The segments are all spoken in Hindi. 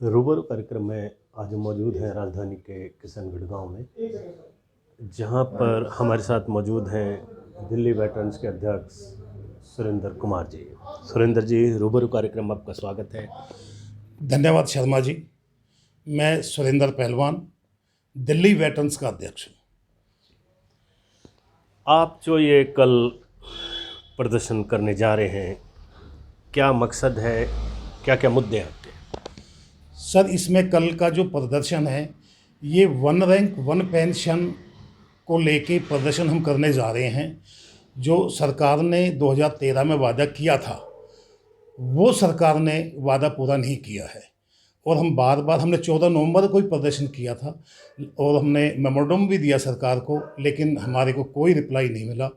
रूबरू कार्यक्रम में आज हम मौजूद हैं राजधानी के किशनगढ़ गांव में, जहां पर हमारे साथ मौजूद हैं दिल्ली वेटरन्स के अध्यक्ष सुरेंद्र कुमार जी। सुरेंद्र जी, रूबरू कार्यक्रम में आपका स्वागत है। धन्यवाद शर्मा जी। मैं सुरेंद्र पहलवान, दिल्ली वेटरन्स का अध्यक्ष हूँ। आप जो ये कल प्रदर्शन करने जा रहे हैं, क्या मकसद है, क्या क्या मुद्दे हैं आपके? सर, इसमें कल का जो प्रदर्शन है, ये वन रैंक वन पेंशन को लेके प्रदर्शन हम करने जा रहे हैं। जो सरकार ने 2013 में वादा किया था, वो सरकार ने वादा पूरा नहीं किया है। और हम बार बार, हमने 14 नवंबर को ही प्रदर्शन किया था और हमने मेमोरेंडम भी दिया सरकार को, लेकिन हमारे को कोई रिप्लाई नहीं मिला।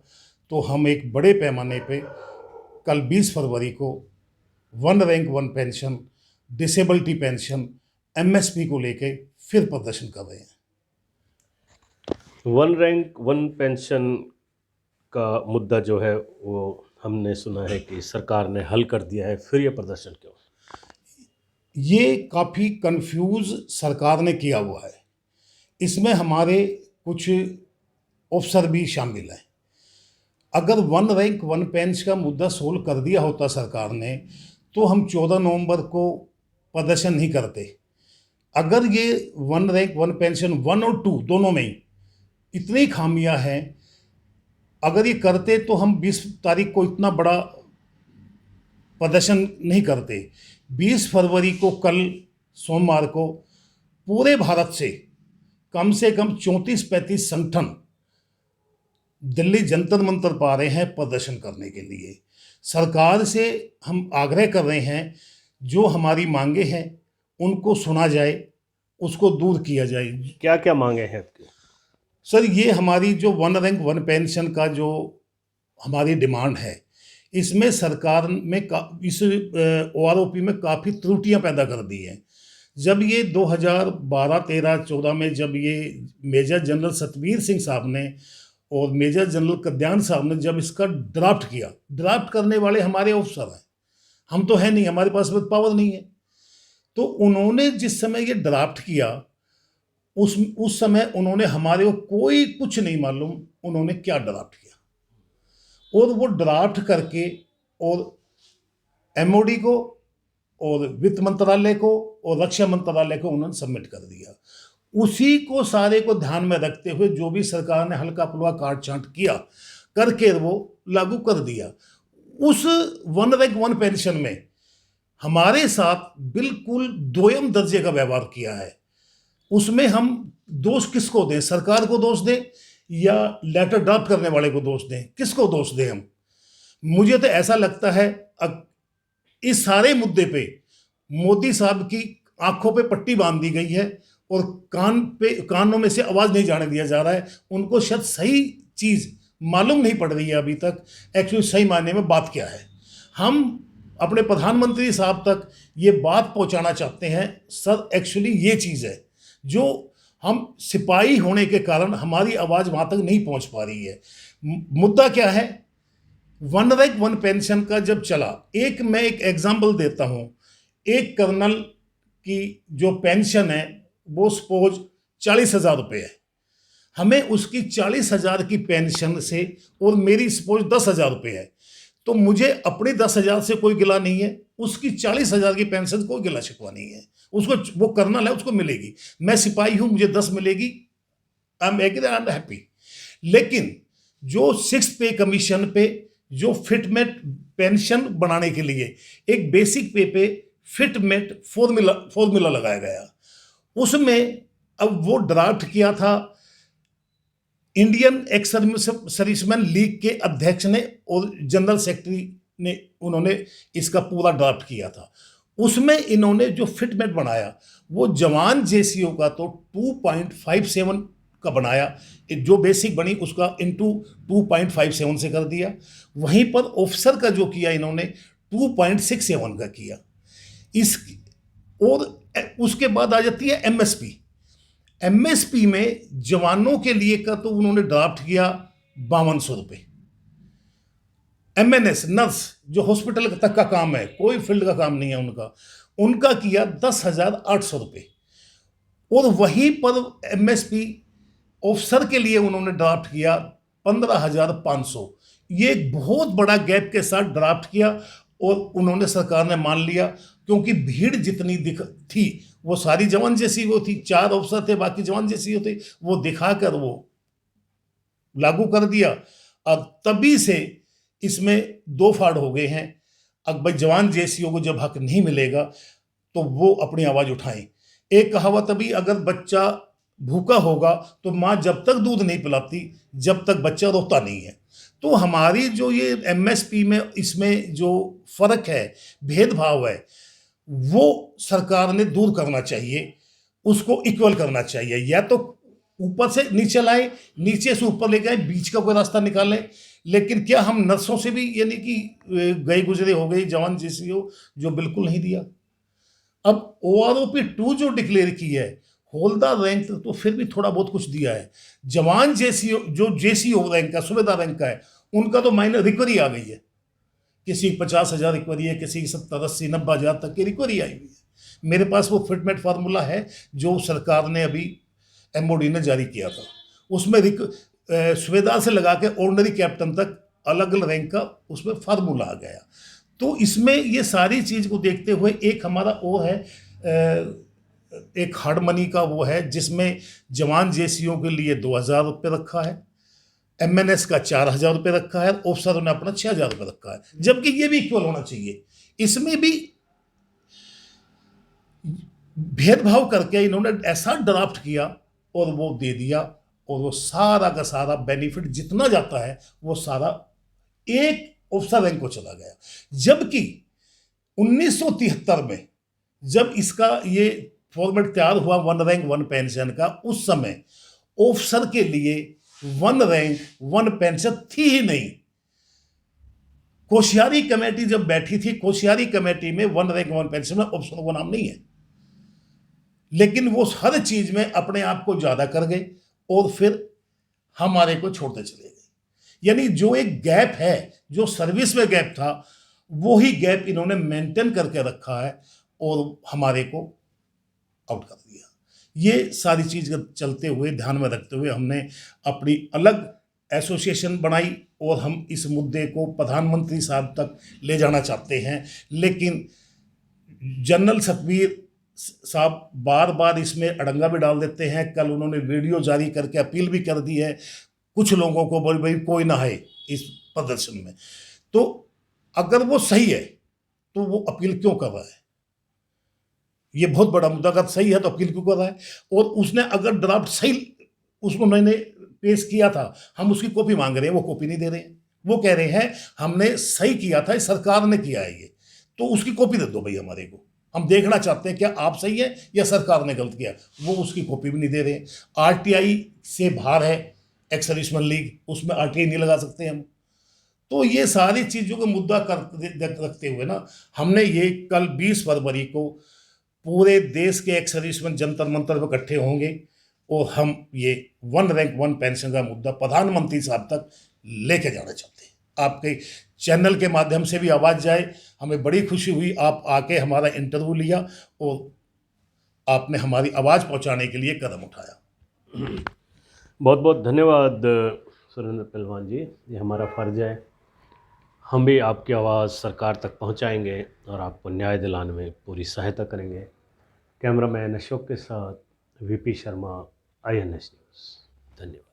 तो हम एक बड़े पैमाने पे कल 20 फरवरी को one rank one pension, disability pension, MSP को लेके फिर प्रदर्शन कर रहे हैं। वन रैंक वन पेंशन का मुद्दा जो है वो हमने सुना है कि सरकार ने हल कर दिया है, फिर ये प्रदर्शन क्यों? ये काफ़ी कंफ्यूज सरकार ने किया हुआ है। इसमें हमारे कुछ अफसर भी शामिल हैं। अगर वन रैंक वन पेंशन का मुद्दा सोल्व कर दिया होता सरकार ने, तो हम 14 नवंबर को प्रदर्शन नहीं करते। अगर ये वन रैंक वन पेंशन 1 और 2 दोनों में ही इतनी खामियां हैं, अगर ये करते तो हम 20 तारीख को इतना बड़ा प्रदर्शन नहीं करते। 20 फरवरी को, कल सोमवार को, पूरे भारत से कम 34-35 संगठन दिल्ली जंतर मंतर पा रहे हैं प्रदर्शन करने के लिए। सरकार से हम आग्रह कर रहे हैं, जो हमारी मांगे हैं उनको सुना जाए, उसको दूर किया जाए। क्या क्या मांगे हैं आपकी? सर, ये हमारी जो वन रैंक वन पेंशन का जो हमारी डिमांड है, इसमें सरकार में इस ओआरओपी में काफ़ी त्रुटियां पैदा कर दी हैं। जब ये 2012, 13, 14 में जब ये मेजर जनरल सतबीर सिंह साहब ने और मेजर जनरल कल्याण साहब ने जब इसका ड्राफ्ट किया, ड्राफ्ट करने वाले हमारे अफसर हैं, हम तो है नहीं, हमारे पास विद पावर नहीं है। तो उन्होंने जिस समय ये ड्राफ्ट किया, उस समय उन्होंने हमारे को कोई कुछ नहीं मालूम उन्होंने क्या ड्राफ्ट किया। और वो ड्राफ्ट करके और एमओडी को और वित्त मंत्रालय को और रक्षा मंत्रालय को उन्होंने सबमिट कर दिया। उसी को सारे को ध्यान में रखते हुए जो भी सरकार ने हल्का पुलवा काट छांट किया करके वो लागू कर दिया। उस वन रैंक वन पेंशन में हमारे साथ बिल्कुल दोयम दर्जे का व्यवहार किया है। उसमें हम दोष किसको दें? सरकार को दोष दें या लेटर ड्राफ्ट करने वाले को दोष दें? किसको दोष दें हम? मुझे तो ऐसा लगता है इस सारे मुद्दे पे मोदी साहब की आंखों पे पट्टी बांध दी गई है और कानों में से आवाज नहीं जाने दिया जा रहा है। उनको शायद सही चीज मालूम नहीं पड़ रही है अभी तक, एक्चुअली सही मायने में बात क्या है। हम अपने प्रधानमंत्री साहब तक ये बात पहुंचाना चाहते हैं, सर एक्चुअली ये चीज़ है जो हम सिपाही होने के कारण हमारी आवाज़ वहाँ तक नहीं पहुँच पा रही है। मुद्दा क्या है? वन रैंक वन पेंशन का जब चला, मैं एक एग्जाम्पल देता हूँ। एक कर्नल की जो पेंशन है वो सपोज 40,000 रुपये है। हमें उसकी 40,000 की पेंशन से, और मेरी सपोज 10,000 रुपये है, तो मुझे अपनी 10,000 से कोई गिला नहीं है, उसकी 40,000 की पेंशन कोई गिला शिकवा नहीं है। उसको, वो कर्नल है, उसको मिलेगी। मैं सिपाही हूं, मुझे 10 मिलेगी, I am agree, I am happy. लेकिन जो 6 पे कमीशन पे जो फिटमेट पेंशन बनाने के लिए एक बेसिक पे फिटमेट फॉर्मूला लगाया गया, उसमें अब वो ड्राफ्ट किया था इंडियन एक्स सर्विसमैन लीग के अध्यक्ष ने और जनरल सेक्रेटरी ने, उन्होंने इसका पूरा ड्राफ्ट किया था। उसमें इन्होंने जो फिटमेट बनाया वो जवान जेसीओ का तो 2.57 का बनाया, जो बेसिक बनी उसका इनटू 2.57 से कर दिया। वहीं पर ऑफिसर का जो किया इन्होंने 2.67 का किया। इस और उसके बाद आ जाती है एमएसपी। एमएसपी में जवानों के लिए का तो उन्होंने ड्राफ्ट किया 5200 रुपये। एमएनएस नर्स जो हॉस्पिटल तक का काम है, कोई फील्ड का काम नहीं है उनका, उनका किया 10,800 रुपये, और वहीं पर एमएसपी ऑफिसर के लिए उन्होंने ड्राफ्ट किया 15,500। ये एक बहुत बड़ा गैप के साथ ड्राफ्ट किया, और उन्होंने, सरकार ने मान लिया, क्योंकि भीड़ जितनी दिख थी वो सारी जवान जैसी वो थी, 4 अफसर थे, बाकी जवान जैसी होते, वो दिखाकर वो लागू कर दिया। अब तभी से इसमें दो फाड़ हो गए हैं। अब भाई जवान जेसीओ को जब हक नहीं मिलेगा तो वो अपनी आवाज उठाएं। एक कहावत अभी, अगर बच्चा भूखा होगा तो माँ जब तक दूध नहीं पिलाती जब तक बच्चा रोता नहीं है। तो हमारी जो ये एमएसपी में इसमें जो फर्क है, भेदभाव है, वो सरकार ने दूर करना चाहिए, उसको इक्वल करना चाहिए। या तो ऊपर से नीचे लाए, नीचे से ऊपर लेके आए, बीच का कोई रास्ता निकालें। लेकिन क्या हम नर्सों से भी यानी कि गए गुजरे हो गई जवान जेसीओ, जो बिल्कुल नहीं दिया। अब OROP 2 जो डिक्लेयर की है, हौलदार रैंक तो फिर भी थोड़ा बहुत कुछ दिया है। जवान जेसीओ, जो जेसीओ रैंक का, सूबेदार रैंक का है, उनका तो माइनर रिकवरी आ गई है। किसी की 50,000 रिकवरी है, किसी की 70, 80, 90,000 तक की रिकवरी आई हुई है। मेरे पास वो फिटमेट फार्मूला है जो सरकार ने अभी MOD ने जारी किया था। उसमें सूबेदार से लगा के ऑर्डिनरी कैप्टन तक अलग अलग रैंक का उसमें फार्मूला आ गया। तो इसमें ये सारी चीज़ को देखते हुए एक हमारा वो है, एक हार्ड मनी का वो है, जिसमें जवान जेसीओ के लिए 2,000 रुपये रखा है, MNS का 4,000 रुपये रखा है, ऑफिसरों ने अपना 6,000 रुपये रखा है, जबकि ये भी इक्वल होना चाहिए। इसमें भी भेदभाव करके इन्होंने ऐसा ड्राफ्ट किया और वो दे दिया, और वो सारा का सारा बेनिफिट जितना जाता है वो सारा एक ऑफिसर रैंक को चला गया। जबकि 1973 में जब इसका ये फॉर्मेट तैयार हुआ 1 रैंक 1 पेंशन का, उस समय ऑफिसर के लिए 1 रैंक 1 पेंशन थी ही नहीं। कोश्यारी कमेटी जब बैठी थी, कोश्यारी कमेटी में 1 रैंक 1 पेंशन में ऑफिसरों को नाम नहीं है, लेकिन वो हर चीज में अपने आप को ज्यादा कर गए और फिर हमारे को छोड़ते चले गए। यानी जो एक गैप है, जो सर्विस में गैप था, वो ही गैप इन्होंने मेंटेन करके रखा है और हमारे को आउट कर दिया। ये सारी चीज चलते हुए, ध्यान में रखते हुए, हमने अपनी अलग एसोसिएशन बनाई और हम इस मुद्दे को प्रधानमंत्री साहब तक ले जाना चाहते हैं। लेकिन जनरल सतवीर साहब बार बार इसमें अड़ंगा भी डाल देते हैं। कल उन्होंने वीडियो जारी करके अपील भी कर दी है कुछ लोगों को, बोल भाई कोई ना है इस प्रदर्शन में। तो अगर वो सही है तो वो अपील क्यों कर रहा है? ये बहुत बड़ा मुद्दा। अगर सही है तो अपील क्यों कर रहा है? और उसने अगर ड्राफ्ट सही उसको मैंने पेश किया था, हम उसकी कॉपी मांग रहे हैं, वो कॉपी नहीं दे रहे हैं। वो कह रहे हैं हमने सही किया था, सरकार ने किया है ये, तो उसकी कॉपी दे दो भाई हमारे को, हम देखना चाहते हैं क्या आप सही है या सरकार ने गलत किया। वो उसकी कॉपी भी नहीं दे रहे हैं। RTI से बाहर है एक्स सर्विसमैन लीग, उसमें RTI नहीं लगा सकते हम। तो ये सारी चीज़ों को मुद्दा रखते हुए ना, हमने ये कल 20 फरवरी को पूरे देश के एक्स सर्विसमैन जंतर मंतर पर इकट्ठे होंगे और हम ये 1 रैंक 1 पेंशन का मुद्दा प्रधानमंत्री साहब तक लेके जाना चाहते हैं। आपके चैनल के माध्यम से भी आवाज़ जाए। हमें बड़ी खुशी हुई आप आके हमारा इंटरव्यू लिया और आपने हमारी आवाज़ पहुंचाने के लिए कदम उठाया। बहुत बहुत धन्यवाद सुरेंद्र पहलवान जी, ये हमारा फ़र्ज़ है। हम भी आपकी आवाज़ सरकार तक पहुंचाएंगे और आपको न्याय दिलाने में पूरी सहायता करेंगे। कैमरामैन अशोक के साथ VP शर्मा, INS न्यूज़। धन्यवाद।